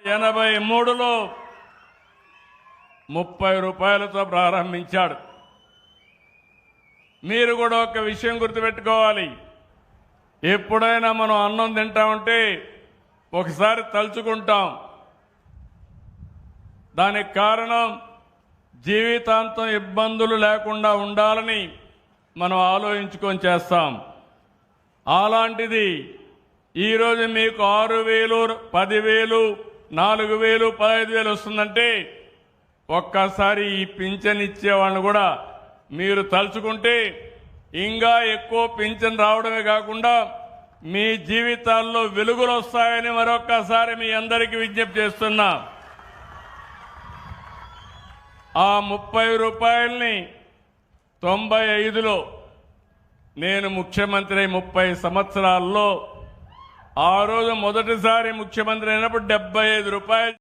1983లో 30 రూపాయలతో ప్రారంభించాడు. మీరు కూడా ఒక విషయం గుర్తుపెట్టుకోవాలి. ఎప్పుడైనా మనం అన్నం తింటా ఉంటే ఒకసారి తలుచుకుంటాం. దానికి కారణం జీవితాంతం ఇబ్బందులు లేకుండా ఉండాలని మనం ఆలోచించుకొని చేస్తాం. అలాంటిది ఈరోజు మీకు 6,000, 10,000, 4,000, 15,000 వస్తుందంటే ఒక్కసారి ఈ పింఛన్ ఇచ్చేవాళ్ళని కూడా మీరు తలుచుకుంటే ఇంకా ఎక్కువ పింఛన్ రావడమే కాకుండా మీ జీవితాల్లో వెలుగులు వస్తాయని మరొక్కసారి మీ అందరికీ విజ్ఞప్తి చేస్తున్నా. ఆ 30 రూపాయల్ని 95లో నేను ముఖ్యమంత్రి 30 సంవత్సరాల్లో ఆ రోజు మొదటిసారి ముఖ్యమంత్రి అయినప్పుడు 75 రూపాయలు